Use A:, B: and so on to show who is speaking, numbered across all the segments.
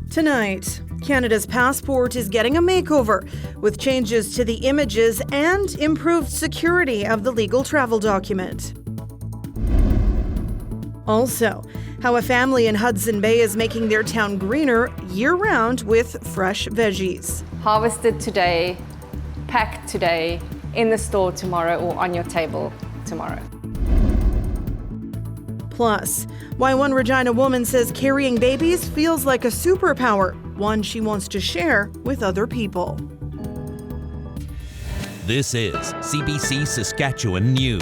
A: Tonight, Canada's passport is getting a makeover with changes to the images and improved security of the legal travel document. Also, how a family in Hudson Bay is making their town greener year-round with fresh veggies.
B: Harvested today, packed today, in the store tomorrow or on your table tomorrow.
A: Plus, why one Regina woman says carrying babies feels like a superpower, one she wants to share with other people.
C: This is CBC Saskatchewan News.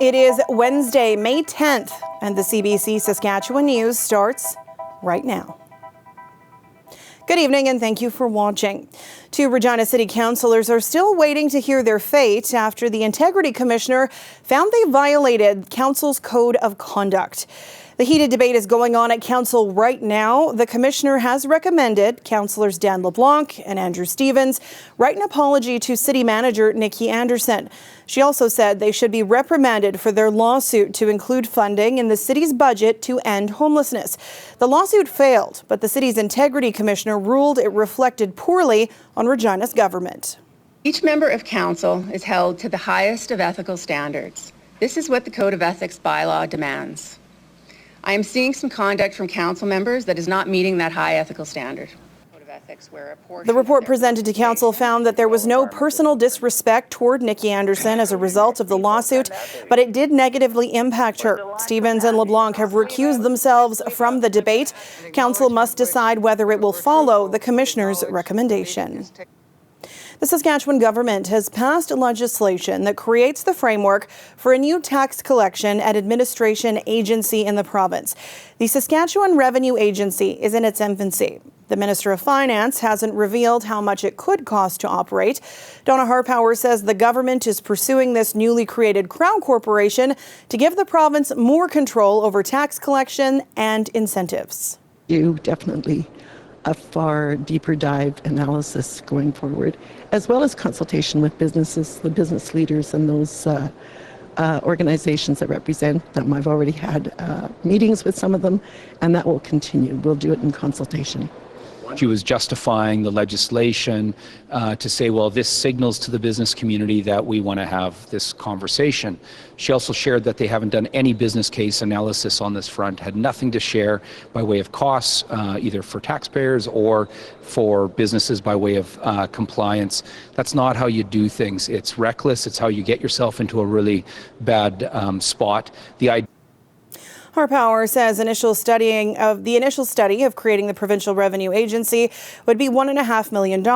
A: It is Wednesday, May 10th, and the CBC Saskatchewan News starts right now. Good evening and thank you for watching. Two Regina City councillors are still waiting to hear their fate after the Integrity Commissioner found they violated Council's Code of Conduct. The heated debate is going on at Council right now. The Commissioner has recommended Councillors Dan LeBlanc and Andrew Stevens write an apology to City Manager Nikki Anderson. She also said they should be reprimanded for their lawsuit to include funding in the city's budget to end homelessness. The lawsuit failed, but the city's Integrity Commissioner ruled it reflected poorly on Regina's government.
D: Each member of Council is held to the highest of ethical standards. This is what the Code of Ethics bylaw demands. I am seeing some conduct from Council members that is not meeting that high ethical standard.
A: The report presented to Council found that there was no personal disrespect toward Nikki Anderson as a result of the lawsuit, but it did negatively impact her. Stevens and LeBlanc have recused themselves from the debate. Council must decide whether it will follow the Commissioner's recommendation. The Saskatchewan government has passed legislation that creates the framework for a new tax collection and administration agency in the province. The Saskatchewan Revenue Agency is in its infancy. The Minister of Finance hasn't revealed how much it could cost to operate. Donna Harpower says the government is pursuing this newly created Crown Corporation to give the province more control over tax collection and incentives.
E: You definitely a far deeper dive analysis going forward, as well as consultation with businesses, the business leaders and those organizations that represent them. I've already had meetings with some of them, and that will continue. We'll do it in consultation.
F: She was justifying the legislation to say, well, this signals to the business community that we want to have this conversation. She also shared that they haven't done any business case analysis on this front, had nothing to share by way of costs, either for taxpayers or for businesses by way of compliance. That's not how you do things. It's reckless. It's how you get yourself into a really bad spot.
A: Harpower says the initial study of creating the Provincial Revenue Agency would be $1.5 million. The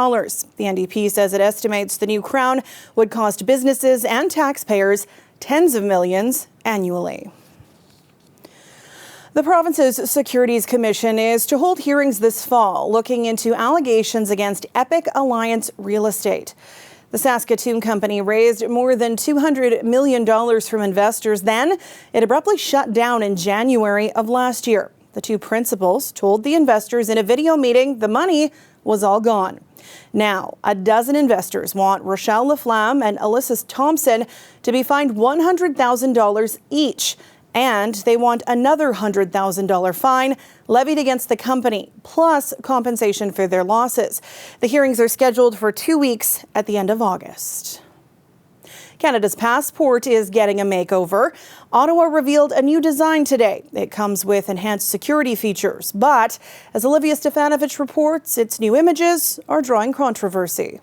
A: NDP says it estimates the new Crown would cost businesses and taxpayers tens of millions annually. The province's Securities Commission is to hold hearings this fall looking into allegations against Epic Alliance Real Estate. The Saskatoon company raised more than $200 million from investors. Then it abruptly shut down in January of last year. The two principals told the investors in a video meeting the money was all gone. Now, a dozen investors want Rochelle Laflamme and Alyssa Thompson to be fined $100,000 each. And they want another $100,000 fine levied against the company, plus compensation for their losses. The hearings are scheduled for 2 weeks at the end of August. Canada's passport is getting a makeover. Ottawa revealed a new design today. It comes with enhanced security features, but as Olivia Stefanovich reports, its new images are drawing controversy.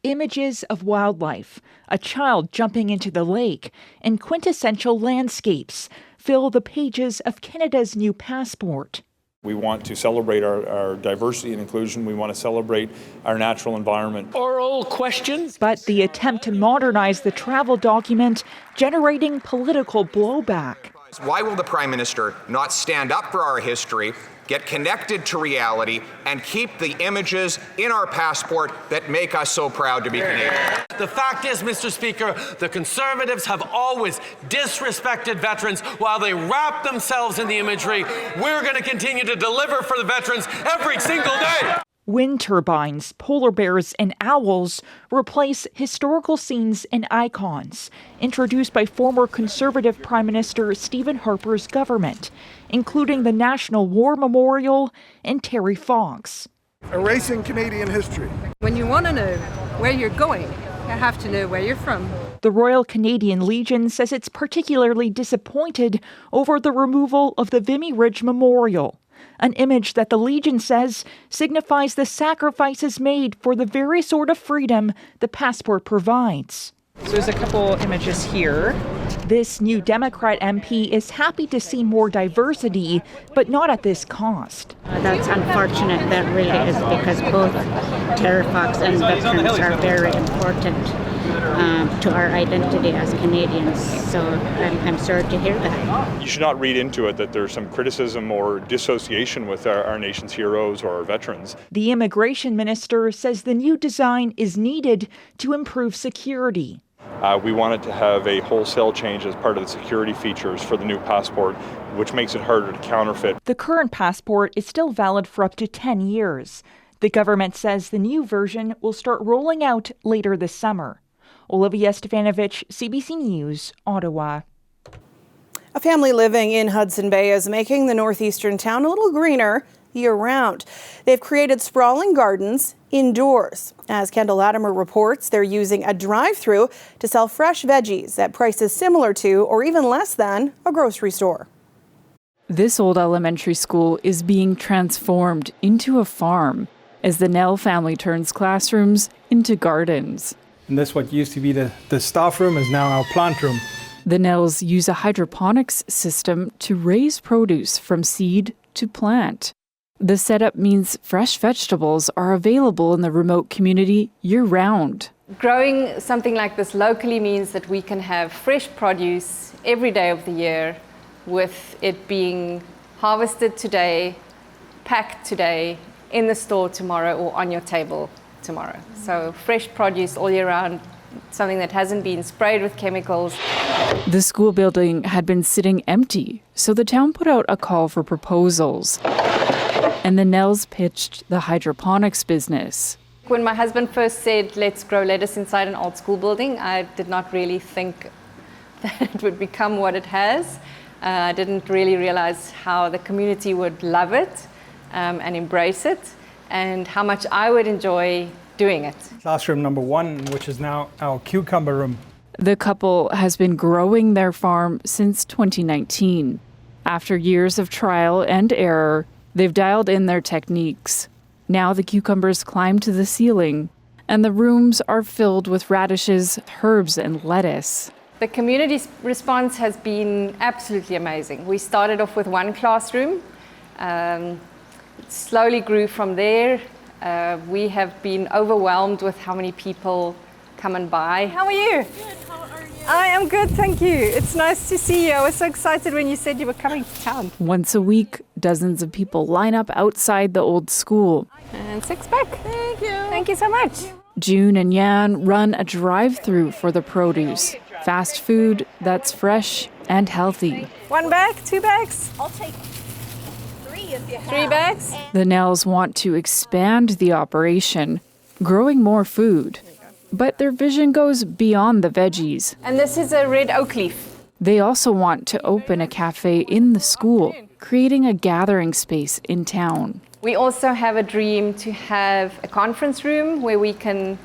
G: Images of wildlife, a child jumping into the lake, and quintessential landscapes fill the pages of Canada's new passport.
H: We want to celebrate our diversity and inclusion. We want to celebrate our natural environment.
I: Oral questions.
G: But the attempt to modernize the travel document generating political blowback.
J: Why will the Prime Minister not stand up for our history, get connected to reality, and keep the images in our passport that make us so proud to be Canadian?
I: The fact is, Mr. Speaker, the Conservatives have always disrespected veterans while they wrap themselves in the imagery. We're going to continue to deliver for the veterans every single day.
G: Wind turbines, polar bears, and owls replace historical scenes and icons introduced by former Conservative Prime Minister Stephen Harper's government, including the National War Memorial and Terry Fox.
K: Erasing Canadian history.
L: When you want to know where you're going, you have to know where you're from.
G: The Royal Canadian Legion says it's particularly disappointed over the removal of the Vimy Ridge Memorial, an image that the Legion says signifies the sacrifices made for the very sort of freedom the passport provides. So there's a couple images here. This new Democrat MP is happy to see more diversity, but not at this cost.
M: That's unfortunate, that really is, because both Terry Fox and veterans are very important to our identity as Canadians. So I'm sorry to hear that.
H: You should not read into it that there's some criticism or dissociation with our nation's heroes or our veterans.
G: The immigration minister says the new design is needed to improve security.
H: We wanted to have a wholesale change as part of the security features for the new passport, which makes it harder to counterfeit.
G: The current passport is still valid for up to 10 years. The government says the new version will start rolling out later this summer. Olivia Stefanovich, CBC News, Ottawa.
A: A family living in Hudson Bay is making the northeastern town a little greener year-round. They've created sprawling gardens indoors. As Kendall Latimer reports, they're using a drive-thru to sell fresh veggies at prices similar to or even less than a grocery store.
N: This old elementary school is being transformed into a farm as the Nell family turns classrooms into gardens.
O: And this, what used to be the staff room, is now our plant room.
N: The Nells use a hydroponics system to raise produce from seed to plant. The setup means fresh vegetables are available in the remote community year-round.
B: Growing something like this locally means that we can have fresh produce every day of the year, with it being harvested today, packed today, in the store tomorrow, or on your table tomorrow. So fresh produce all year round, something that hasn't been sprayed with chemicals.
N: The school building had been sitting empty, so the town put out a call for proposals. And the Nells pitched the hydroponics business.
B: When my husband first said, let's grow lettuce inside an old school building, I did not really think that it would become what it has. I didn't really realize how the community would love it and embrace it, and how much I would enjoy doing it.
O: Classroom number 1, which is now our cucumber room.
N: The couple has been growing their farm since 2019. After years of trial and error, they've dialed in their techniques. Now the cucumbers climb to the ceiling, and the rooms are filled with radishes, herbs, and lettuce.
B: The community response has been absolutely amazing. We started off with one classroom. It slowly grew from there. We have been overwhelmed with how many people come and buy.
L: How are you?
B: Good, how are you?
L: I am good, thank you. It's nice to see you. I was so excited when you said you were coming to town.
N: Once a week, dozens of people line up outside the old school.
L: And 6-pack. Thank you. Thank you so much.
N: June and Yan run a drive-thru for the produce. Fast food that's fresh and healthy.
L: 1 bag, 2 bags?
P: I'll take 3 if you have.
L: 3 bags?
N: The Nells want to expand the operation, growing more food. But their vision goes beyond the veggies.
B: And this is a red oak leaf.
N: They also want to open a cafe in the school, creating a gathering space in town.
B: We also have a dream to have a conference room where we can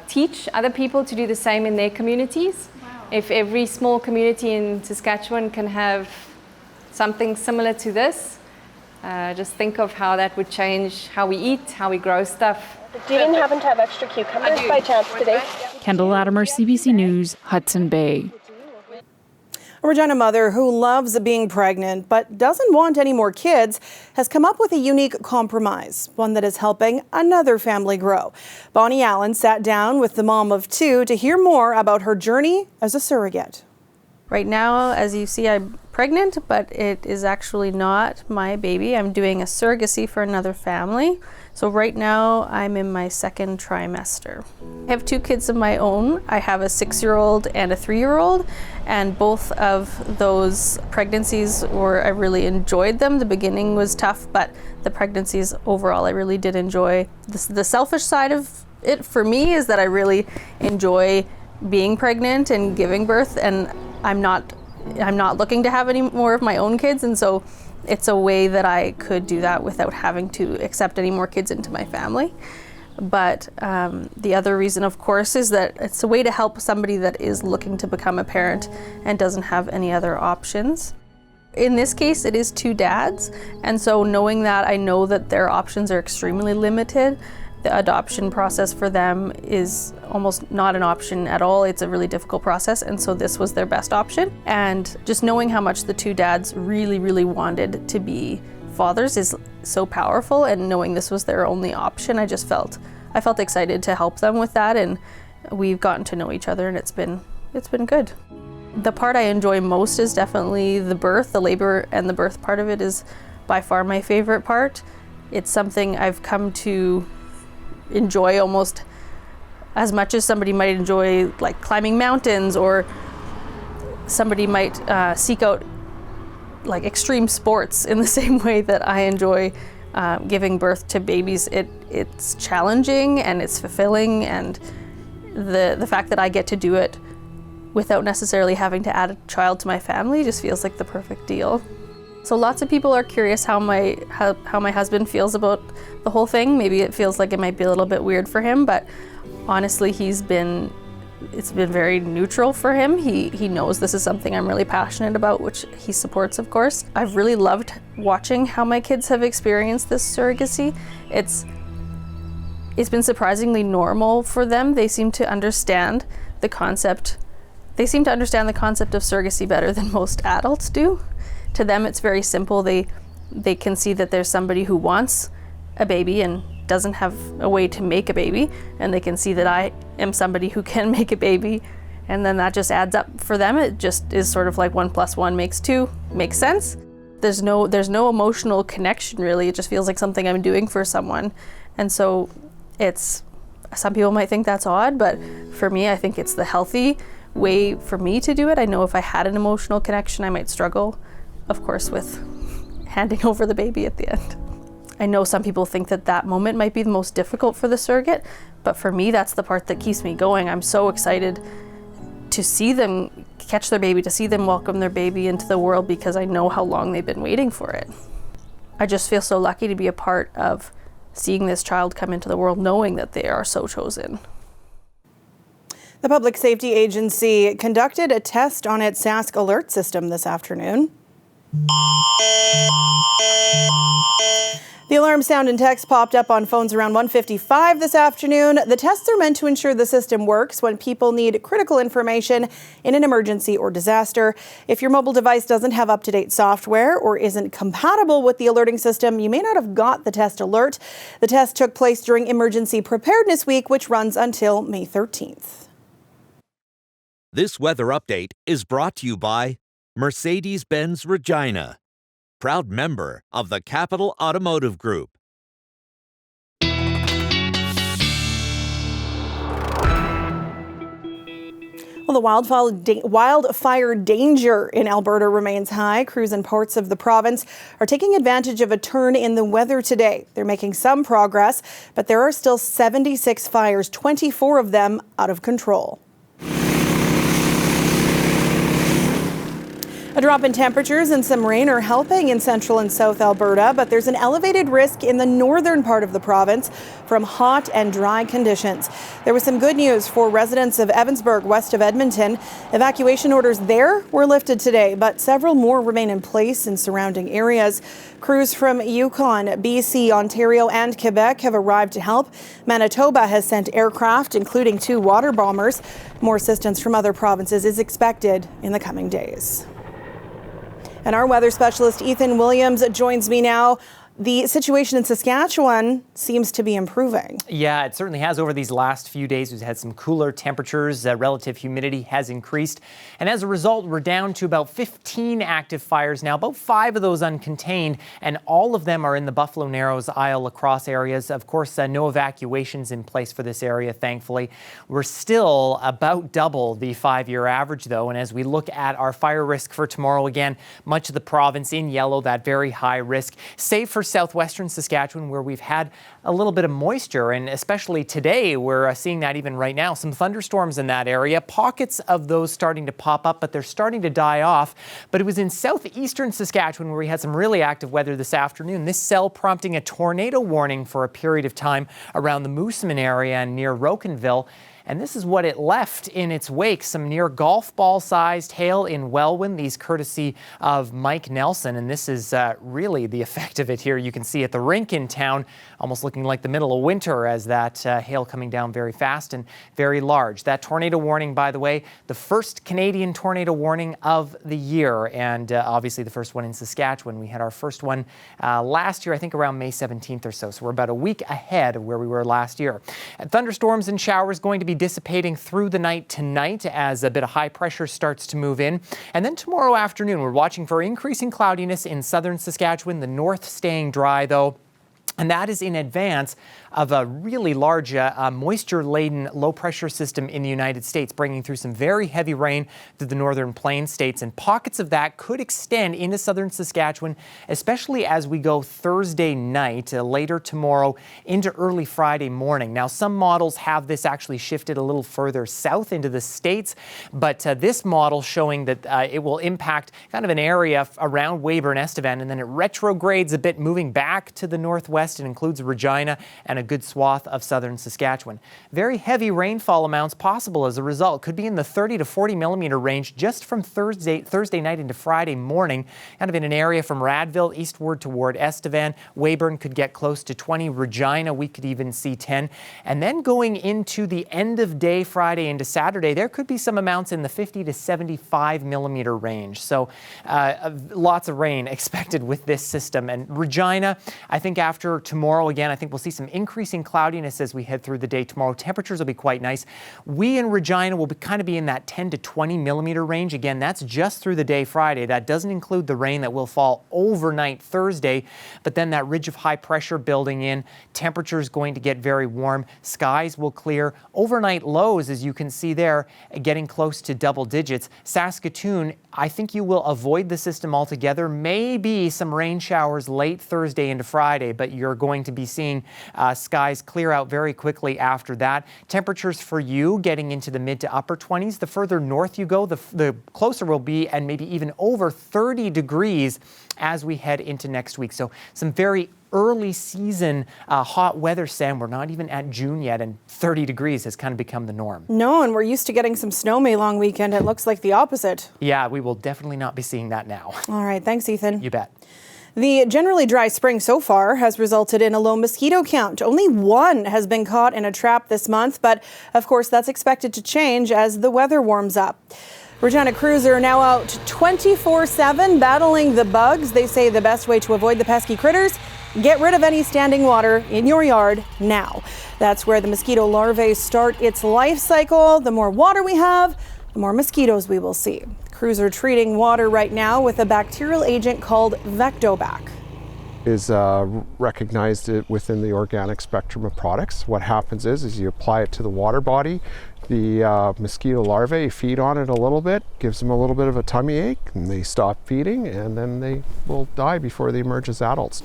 B: teach other people to do the same in their communities. Wow. If every small community in Saskatchewan can have something similar to this, just think of how that would change how we eat, how we grow stuff.
P: Do you didn't happen to have extra cucumbers by chance today?
N: Kendall Latimer, CBC News, Hudson Bay.
A: A Regina mother who loves being pregnant but doesn't want any more kids has come up with a unique compromise, one that is helping another family grow. Bonnie Allen sat down with the mom of 2 to hear more about her journey as a surrogate.
Q: Right now, as you see, I'm pregnant, but it is actually not my baby. I'm doing a surrogacy for another family. So right now I'm in my second trimester. I have 2 kids of my own. I have a 6-year-old and a 3-year-old, and both of those pregnancies I really enjoyed them. The beginning was tough, but the pregnancies overall I really did enjoy. The selfish side of it for me is that I really enjoy being pregnant and giving birth, and I'm not looking to have any more of my own kids, and so it's a way that I could do that without having to accept any more kids into my family. But the other reason, of course, is that it's a way to help somebody that is looking to become a parent and doesn't have any other options. In this case, it is 2 dads, and so knowing that, I know that their options are extremely limited. The adoption process for them is almost not an option at all. It's a really difficult process, and so this was their best option. And just knowing how much the 2 dads really, really wanted to be fathers is so powerful, and knowing this was their only option, I felt excited to help them with that, and we've gotten to know each other, and it's been good. The part I enjoy most is definitely the birth. The labor and the birth part of it is by far my favorite part. It's something I've come to enjoy almost as much as somebody might enjoy like climbing mountains, or somebody might seek out like extreme sports in the same way that I enjoy giving birth to babies. It's challenging and it's fulfilling, and the fact that I get to do it without necessarily having to add a child to my family just feels like the perfect deal. So lots of people are curious how my husband feels about the whole thing. Maybe it feels like it might be a little bit weird for him, but honestly, it's been very neutral for him. He knows this is something I'm really passionate about, which he supports, of course. I've really loved watching how my kids have experienced this surrogacy. It's been surprisingly normal for them. They seem to understand the concept. They seem to understand the concept of surrogacy better than most adults do. To them, it's very simple. They can see that there's somebody who wants a baby and doesn't have a way to make a baby, and they can see that I am somebody who can make a baby, and then that just adds up for them. It just is sort of like 1 + 1 makes 2, makes sense. There's no emotional connection really. It just feels like something I'm doing for someone, and so some people might think that's odd, but for me, I think it's the healthy way for me to do it. I know if I had an emotional connection, I might struggle, of course, with handing over the baby at the end. I know some people think that moment might be the most difficult for the surrogate, but for me, that's the part that keeps me going. I'm so excited to see them catch their baby, to see them welcome their baby into the world, because I know how long they've been waiting for it. I just feel so lucky to be a part of seeing this child come into the world, knowing that they are so chosen.
A: The Public Safety Agency conducted a test on its Sask Alert system this afternoon. The alarm sound and text popped up on phones around 1:55 this afternoon. The tests are meant to ensure the system works when people need critical information in an emergency or disaster. If your mobile device doesn't have up-to-date software or isn't compatible with the alerting system, you may not have got the test alert. The test took place during Emergency Preparedness Week, which runs until May 13th.
C: This weather update is brought to you by Mercedes-Benz Regina, proud member of the Capital Automotive Group.
A: Well, the wildfire danger in Alberta remains high. Crews in parts of the province are taking advantage of a turn in the weather today. They're making some progress, but there are still 76 fires, 24 of them out of control. A drop in temperatures and some rain are helping in central and south Alberta, but there's an elevated risk in the northern part of the province from hot and dry conditions. There was some good news for residents of Evansburg, west of Edmonton. Evacuation orders there were lifted today, but several more remain in place in surrounding areas. Crews from Yukon, BC, Ontario, and Quebec have arrived to help. Manitoba has sent aircraft, including 2 water bombers. More assistance from other provinces is expected in the coming days. And our weather specialist, Ethan Williams, joins me now. The situation in Saskatchewan seems to be improving.
R: Yeah, it certainly has over these last few days. We've had some cooler temperatures, relative humidity has increased. And as a result, we're down to about 15 active fires now, about 5 of those uncontained, and all of them are in the Buffalo Narrows, Isle La Crosse areas. Of course, no evacuations in place for this area, thankfully. We're still about double the 5-year average, though. And as we look at our fire risk for tomorrow, again, much of the province in yellow, that very high risk, save for southwestern Saskatchewan, where we've had a little bit of moisture, and especially today, we're seeing that even right now. Some thunderstorms in that area, pockets of those starting to pop up, but they're starting to die off. But it was in southeastern Saskatchewan where we had some really active weather this afternoon. This cell prompting a tornado warning for a period of time around the Moosomin area and near Rocanville. And this is what it left in its wake, some near golf ball sized hail in Welwyn, these courtesy of Mike Nelson. And this is really the effect of it here. You can see at the rink in town, almost looking like the middle of winter as that hail coming down very fast and very large. That tornado warning, by the way, the first Canadian tornado warning of the year. And obviously the first one in Saskatchewan. We had our first one last year, I think around May 17th or so. So we're about a week ahead of where we were last year. And thunderstorms and showers going to be dissipating through the night tonight as a bit of high pressure starts to move in. And then tomorrow afternoon, we're watching for increasing cloudiness in southern Saskatchewan, the north staying dry though. And that is in advance of a really large moisture-laden low-pressure system in the United States, bringing through some very heavy rain to the northern plain states. And pockets of that could extend into southern Saskatchewan, especially as we go Thursday night, later tomorrow, into early Friday morning. Now, some models have this actually shifted a little further south into the states, but this model showing that it will impact kind of an area around Weyburn, Estevan, and then it retrogrades a bit, moving back to the northwest. It includes Regina and a good swath of southern Saskatchewan. Very heavy rainfall amounts possible as a result. Could be in the 30 to 40 millimeter range just from Thursday night into Friday morning. Kind of in an area from Radville eastward toward Estevan. Weyburn could get close to 20. Regina, we could even see 10. And then going into the end of day Friday into Saturday, there could be some amounts in the 50 to 75 millimeter range. So lots of rain expected with this system. And Regina, I think after tomorrow, again, I think we'll see some increasing cloudiness as we head through the day tomorrow. Temperatures will be quite nice. We in Regina will kind of be in that 10 to 20 millimeter range. Again, that's just through the day Friday. That doesn't include the rain that will fall overnight Thursday, but then that ridge of high pressure building in. Temperatures going to get very warm. Skies will clear. Overnight lows, as you can see there, getting close to double digits. Saskatoon, I think you will avoid the system altogether. Maybe some rain showers late Thursday into Friday, but you're going to be seeing skies clear out very quickly after that. Temperatures for you getting into the mid to upper 20s. The further north you go, the closer we'll be, and maybe even over 30 degrees as we head into next week. So some very early season hot weather, Sam. We're not even at June yet, and 30 degrees has kind of become the norm.
A: No, and we're used to getting some snow May long weekend. It looks like the opposite.
R: Yeah, we will definitely not be seeing that now.
A: All right, thanks, Ethan.
R: You bet.
A: The generally dry spring so far has resulted in a low mosquito count. Only one has been caught in a trap this month, but of course that's expected to change as the weather warms up. Regina crews are now out 24/7 battling the bugs. They say the best way to avoid the pesky critters, get rid of any standing water in your yard now. That's where the mosquito larvae start its life cycle. The more water we have, the more mosquitoes we will see. Crews are treating water right now with a bacterial agent called Vectobac.
S: Is recognized within the organic spectrum of products. What happens is you apply it to the water body, the mosquito larvae feed on it a little bit, gives them a little bit of a tummy ache, and they stop feeding, and then they will die before they emerge as adults.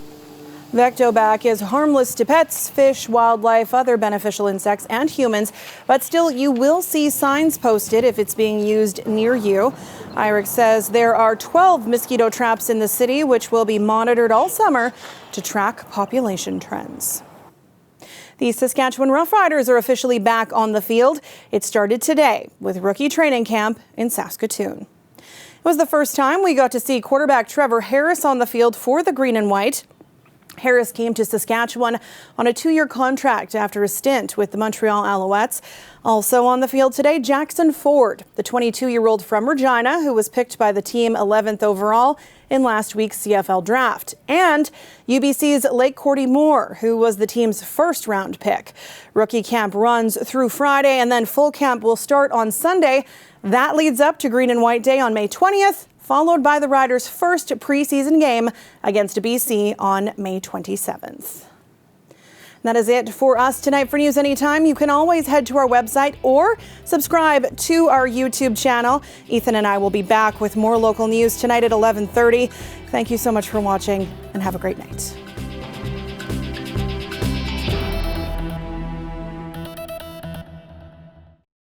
A: Vectobac is harmless to pets, fish, wildlife, other beneficial insects, and humans, but still you will see signs posted if it's being used near you. IRIC says there are 12 mosquito traps in the city, which will be monitored all summer to track population trends. The Saskatchewan Roughriders are officially back on the field. It started today with rookie training camp in Saskatoon. It was the first time we got to see quarterback Trevor Harris on the field for the Green and White. Harris came to Saskatchewan on a 2-year contract after a stint with the Montreal Alouettes. Also on the field today, Jackson Ford, the 22-year-old from Regina, who was picked by the team 11th overall, in last week's CFL draft. And UBC's Lake Cordy Moore, who was the team's first-round pick. Rookie camp runs through Friday, and then full camp will start on Sunday. That leads up to Green and White Day on May 20th, followed by the Riders' first preseason game against BC on May 27th. That is it for us tonight. For News Anytime, you can always head to our website or subscribe to our YouTube channel. Ethan and I will be back with more local news tonight at 11:30. Thank you so much for watching, and have a great night.